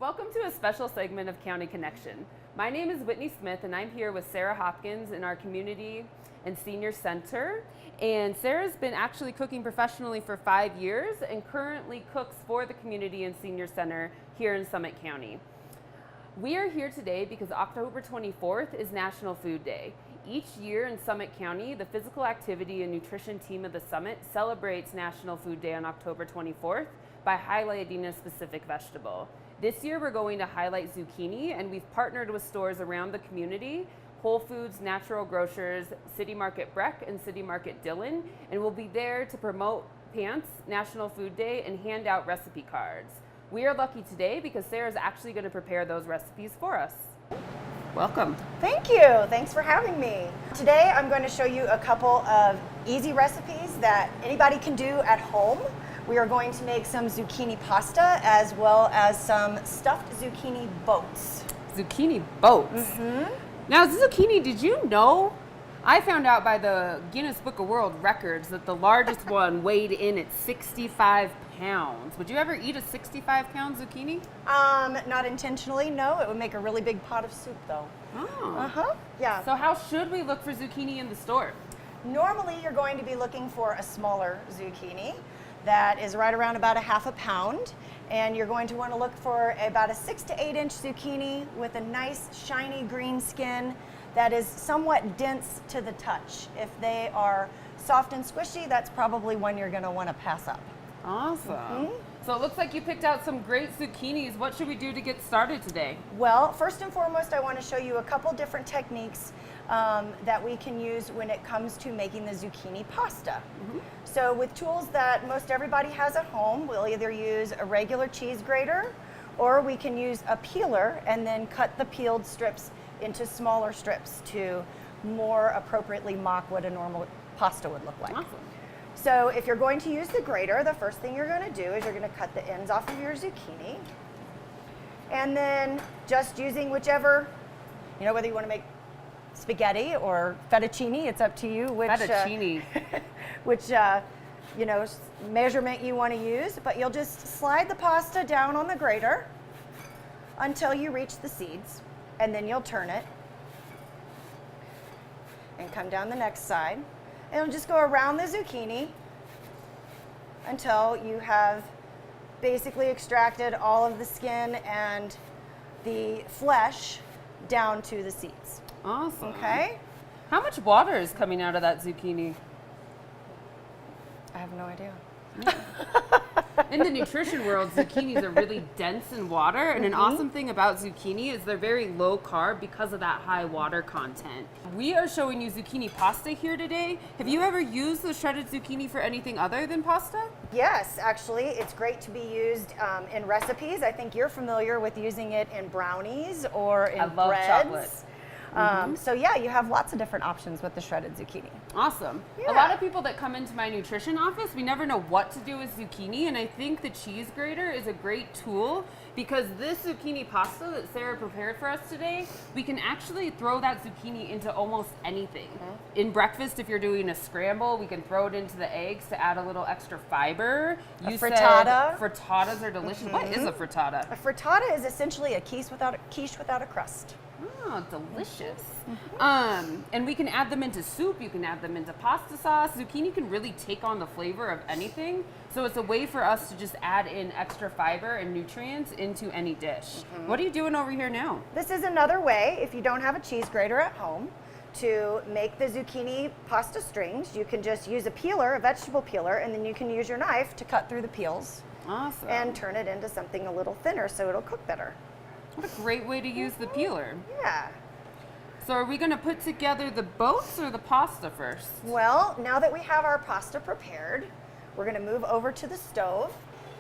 Welcome to a special segment of County Connection. My name is Whitney Smith and I'm here with Sarah Hopkins in our Community and Senior Center. And Sarah's been actually cooking professionally for 5 years and currently cooks for the Community and Senior Center here in Summit County. We are here today because October 24th is National Food Day. Each year in Summit County, the Physical Activity and Nutrition team of the Summit celebrates National Food Day on October 24th by highlighting a specific vegetable. This year we're going to highlight zucchini, and we've partnered with stores around the community, Whole Foods, Natural Grocers, City Market Breck, and City Market Dillon, and we'll be there to promote PANTS, National Food Day, and hand out recipe cards. We are lucky today because Sarah's actually going to prepare those recipes for us. Welcome. Thank you. Thanks for having me. Today I'm going to show you a couple of easy recipes that anybody can do at home. We are going to make some zucchini pasta as well as some stuffed zucchini boats. Zucchini boats? Mm-hmm. Now zucchini, did you know? I found out by the Guinness Book of World Records that the largest one weighed in at 65 pounds. Would you ever eat a 65-pound zucchini? Not intentionally, no. It would make a really big pot of soup though. Oh. Yeah. So how should we look for zucchini in the store? Normally you're going to be looking for a smaller zucchini that is right around about a half a pound, and you're going to want to look for about a 6 to 8 inch zucchini with a nice shiny green skin that is somewhat dense to the touch. If they are soft and squishy, that's probably one you're going to want to pass up. Awesome. Mm-hmm. So it looks like you picked out some great zucchinis. What should we do to get started today? Well, first and foremost, I want to show you a couple different techniques that we can use when it comes to making the zucchini pasta. Mm-hmm. So with tools that most everybody has at home, we'll either use a regular cheese grater or we can use a peeler and then cut the peeled strips into smaller strips to more appropriately mock what a normal pasta would look like. Awesome. So if you're going to use the grater, the first thing you're going to do is you're going to cut the ends off of your zucchini. And then just using whichever, whether you want to make spaghetti or fettuccine, it's up to you which Fettuccine. which measurement you want to use, but you'll just slide the pasta down on the grater until you reach the seeds, and then you'll turn it and come down the next side. And you'll just go around the zucchini until you have basically extracted all of the skin and the flesh down to the seeds. Awesome. Okay? How much water is coming out of that zucchini? I have no idea. In the nutrition world, zucchinis are really dense in water, and an awesome thing about zucchini is they're very low carb because of that high water content. We are showing you zucchini pasta here today. Have you ever used the shredded zucchini for anything other than pasta? Yes, actually, it's great to be used in recipes. I think you're familiar with using it in brownies or in I love breads. chocolate. So yeah, you have lots of different options with the shredded zucchini. Awesome. Yeah. A lot of people that come into my nutrition office, we never know what to do with zucchini, and I think the cheese grater is a great tool because this zucchini pasta that Sarah prepared for us today, we can actually throw that zucchini into almost anything. In breakfast, if you're doing a scramble, we can throw it into the eggs to add a little extra fiber. A You frittata. said frittatas are delicious. What is a frittata? A frittata is essentially a quiche without a crust. Oh, delicious. And we can add them into soup. You can add them into pasta sauce. Zucchini can really take on the flavor of anything. So it's a way for us to just add in extra fiber and nutrients into any dish. What are you doing over here now? This is another way, if you don't have a cheese grater at home, to make the zucchini pasta strings. You can just use a peeler, a vegetable peeler, and then you can use your knife to cut through the peels. Awesome. And turn it into something a little thinner so it'll cook better. What a great way to use the peeler. Yeah. So are we going to put together the boats or the pasta first? Well, now that we have our pasta prepared, we're going to move over to the stove.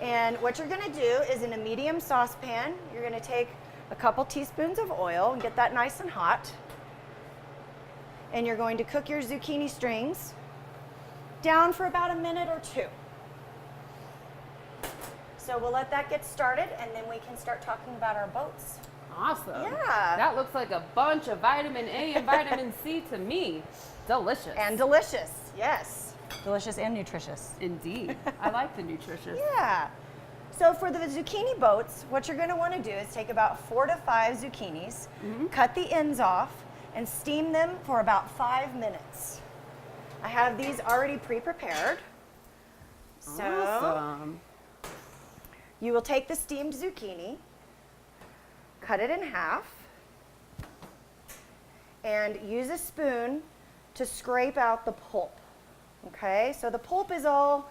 And what you're going to do is in a medium saucepan, you're going to take a couple teaspoons of oil and get that nice and hot. And you're going to cook your zucchini strings down for about a minute or two. So we'll let that get started, and then we can start talking about our boats. Awesome. Yeah. That looks like a bunch of vitamin A and vitamin C to me. Delicious. And delicious, yes. Delicious and nutritious. Indeed. I like the nutritious. Yeah. So for the zucchini boats, what you're going to want to do is take about 4 to 5 zucchinis, cut the ends off, and steam them for about 5 minutes. I have these already pre-prepared. So Awesome. you will take the steamed zucchini, cut it in half, and use a spoon to scrape out the pulp. Okay, so the pulp is all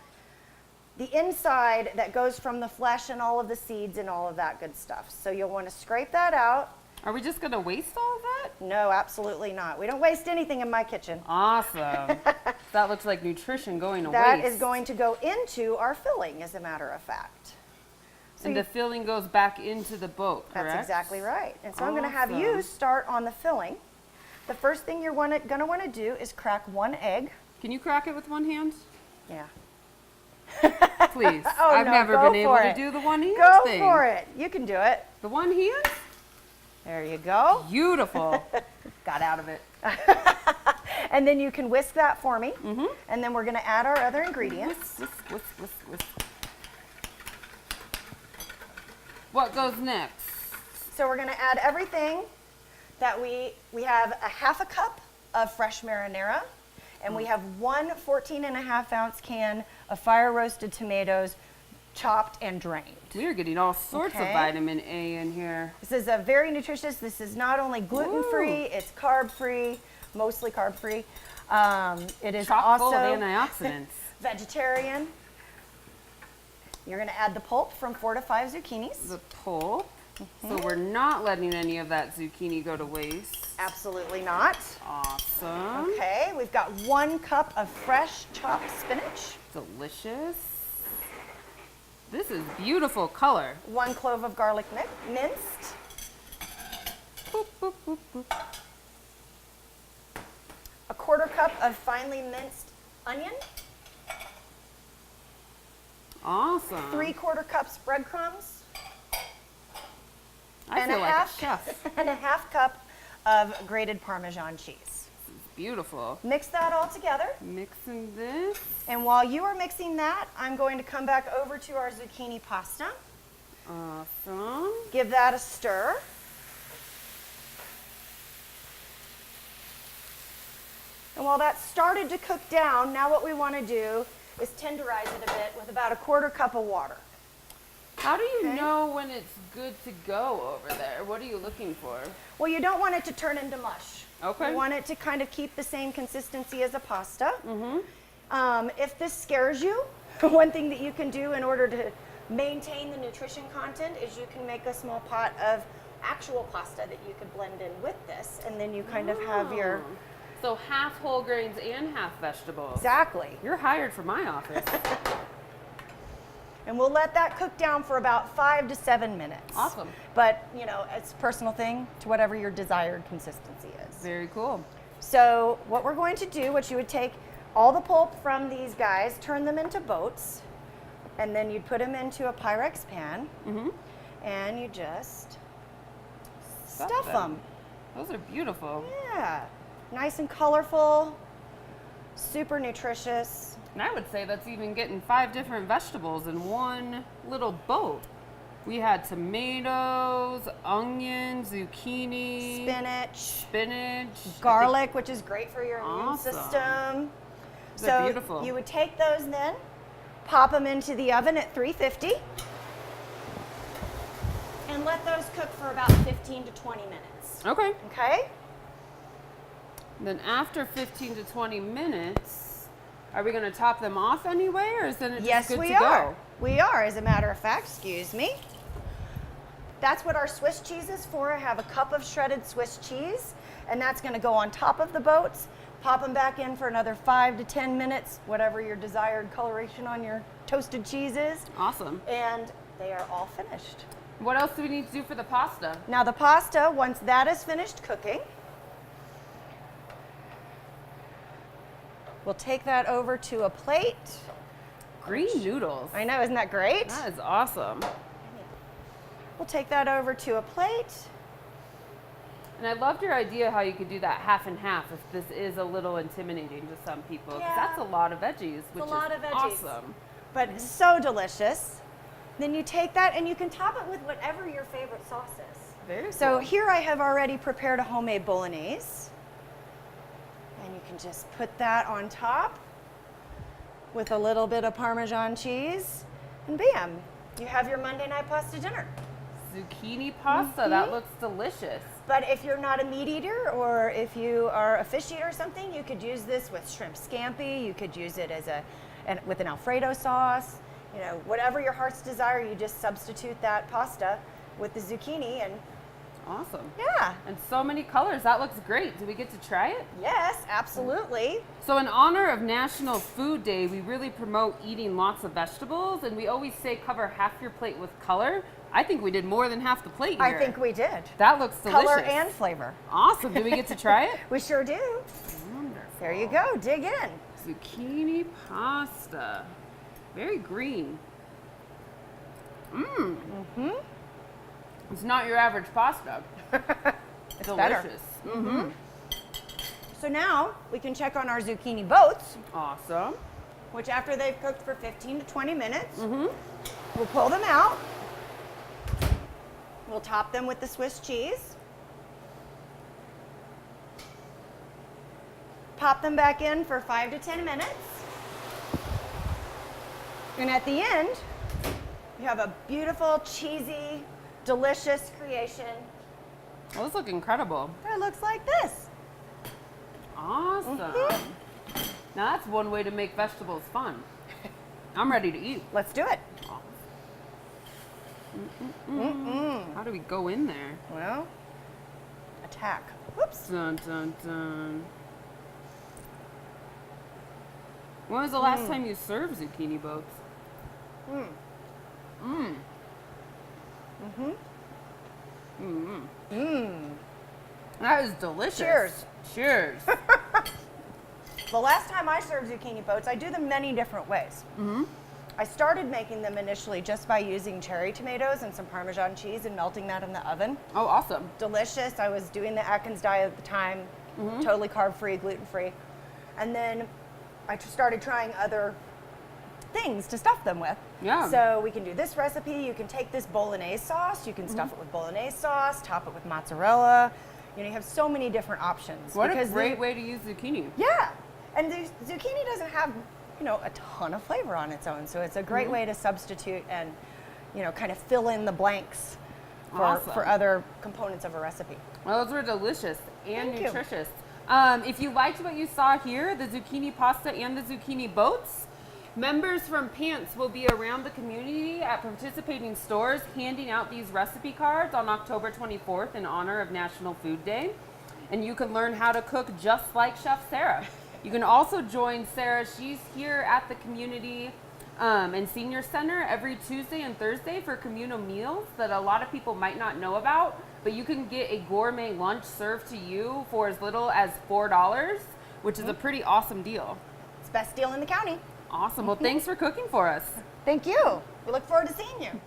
the inside that goes from the flesh and all of the seeds and all of that good stuff. So you'll want to scrape that out. Are we just gonna waste all of that? No, absolutely not. We don't waste anything in my kitchen. Awesome. That looks like nutrition going to That waste. is going to go into our filling, as a matter of fact. So And the filling goes back into the boat, correct? that's exactly right. And so I'm going to have you Awesome. start on the filling. The first thing you're going to want to do is crack 1 egg. Can you crack it with one hand? Yeah. Please. Oh, I've no, never go been able for to it. do the one hand Go thing. for it. You can do it. The one hand? There you go. Beautiful. Got out of it. And then you can whisk that for me. And then we're going to add our other ingredients. Whisk, whisk, whisk, whisk. What goes next? So we're going to add everything that we have a half a cup of fresh marinara, and we have 1 14.5-ounce can of fire roasted tomatoes, chopped and drained. We are getting all sorts of Okay. vitamin A in here. This is a very nutritious. This is not only gluten-free, it's carb-free, mostly carb-free. It is Chock full of also antioxidants. vegetarian. You're going to add the pulp from 4 to 5 zucchinis. The pulp. So we're not letting any of that zucchini go to waste. Absolutely not. Awesome. Okay, we've got 1 cup of fresh chopped spinach, Delicious. This is beautiful color. 1 clove of garlic minced, Boop, boop, boop, boop. a 1/4 cup of finely minced onion, Awesome. 3/4 cups breadcrumbs, I and feel a like half a chef. and a half cup of grated Parmesan cheese. Beautiful. Mix that all together, Mixing this. and while you are mixing that, I'm going to come back over to our zucchini pasta. Awesome. Give that a stir. And while that started to cook down, now what we want to do is tenderize it a bit with about a 1/4 cup of water. How do you Okay. know when it's good to go over there? What are you looking for? Well, you don't want it to turn into mush. Okay. You want it to kind of keep the same consistency as a pasta. If this scares you, one thing that you can do in order to maintain the nutrition content is you can make a small pot of actual pasta that you could blend in with this, and then you kind of have your... So half whole grains and half vegetables. Exactly. You're hired for my office. And we'll let that cook down for about 5 to 7 minutes. Awesome. But, you know, it's a personal thing to whatever your desired consistency is. Very cool. So what we're going to do, what you would take all the pulp from these guys, turn them into boats, and then you'd put them into a Pyrex pan, and you just stuff them. Those are beautiful. Yeah, nice and colorful, super nutritious. And I would say that's even getting 5 different vegetables in one little boat. We had tomatoes, onions, zucchini, spinach, Garlic, which is great for your immune Awesome. system. They're So beautiful. you would take those then, pop them into the oven at 350, and let those cook for about 15 to 20 minutes. Okay. Okay? Then after 15 to 20 minutes, are we going to top them off anyway, or is then it just Yes, good we to are. go? We are, as a matter of fact. Excuse me. That's what our Swiss cheese is for. I have a cup of shredded Swiss cheese, and that's going to go on top of the boats. Pop them back in for another 5 to 10 minutes, whatever your desired coloration on your toasted cheese is, Awesome. and they are all finished. What else do we need to do for the pasta? Now the pasta, once that is finished cooking, we'll take that over to a plate. Green noodles. I know, isn't that great? That is awesome. We'll take that over to a plate. And I loved your idea how you could do that half and half if this is a little intimidating to some people. 'Cause Yeah. that's a lot of veggies, which a lot is of veggies. awesome. But so delicious. Then you take that and you can top it with whatever your favorite sauce is. Very So cool. here I have already prepared a homemade bolognese. And you can just put that on top with a little bit of Parmesan cheese. And bam, you have your Monday night pasta dinner. Zucchini pasta, that looks delicious. But if you're not a meat eater or if you are a fish eater or something, you could use this with shrimp scampi. You could use it as with an Alfredo sauce. You know, whatever your heart's desire, you just substitute that pasta with the zucchini and Awesome. yeah. And so many colors. That looks great. Do we get to try it? Yes, absolutely. So in honor of National Food Day, we really promote eating lots of vegetables, and we always say cover half your plate with color. I think we did more than half the plate here. I think we did. That looks delicious. Color and flavor. Awesome. Do we get to try it? We sure do. Wonderful. There you go. Dig in. Zucchini pasta. Very green. Mmm. Mm-hmm. It's not your average pasta. It's delicious. better. Mm-hmm. So now we can check on our zucchini boats, Awesome. which after they've cooked for 15 to 20 minutes, Mm-hmm. we'll pull them out. We'll top them with the Swiss cheese. Pop them back in for 5 to 10 minutes. And at the end, you have a beautiful, cheesy, delicious creation Well, those look incredible. that looks like this. Awesome. Now that's one way to make vegetables fun. I'm ready to eat. Let's do it. How do we go in there? Well, attack. Whoops. Dun, dun, dun. When was the last time you served zucchini boats? That is delicious. Cheers. Cheers. The last time I served zucchini boats, I do them many different ways. I started making them initially just by using cherry tomatoes and some Parmesan cheese and melting that in the oven. Oh, awesome. Delicious. I was doing the Atkins diet at the time, totally carb-free, gluten-free. And then I started trying other things to stuff them with. Yeah. So we can do this recipe. You can take this bolognese sauce. You can stuff it with bolognese sauce, top it with mozzarella. You know, you have so many different options. What a because great way to use zucchini. Yeah. And the zucchini doesn't have, you know, a ton of flavor on its own. So it's a great way to substitute and, you know, kind of fill in the blanks for, Awesome. for other components of a recipe. Well, those were delicious and Thank you. nutritious. If you liked what you saw here, the zucchini pasta and the zucchini boats, members from Pants will be around the community at participating stores handing out these recipe cards on October 24th in honor of National Food Day. And you can learn how to cook just like Chef Sarah. You can also join Sarah. She's here at the community and senior center every Tuesday and Thursday for communal meals that a lot of people might not know about, but you can get a gourmet lunch served to you for as little as $4, which is a pretty awesome deal. It's the best deal in the county. Awesome. Well, thanks for cooking for us. Thank you. We look forward to seeing you.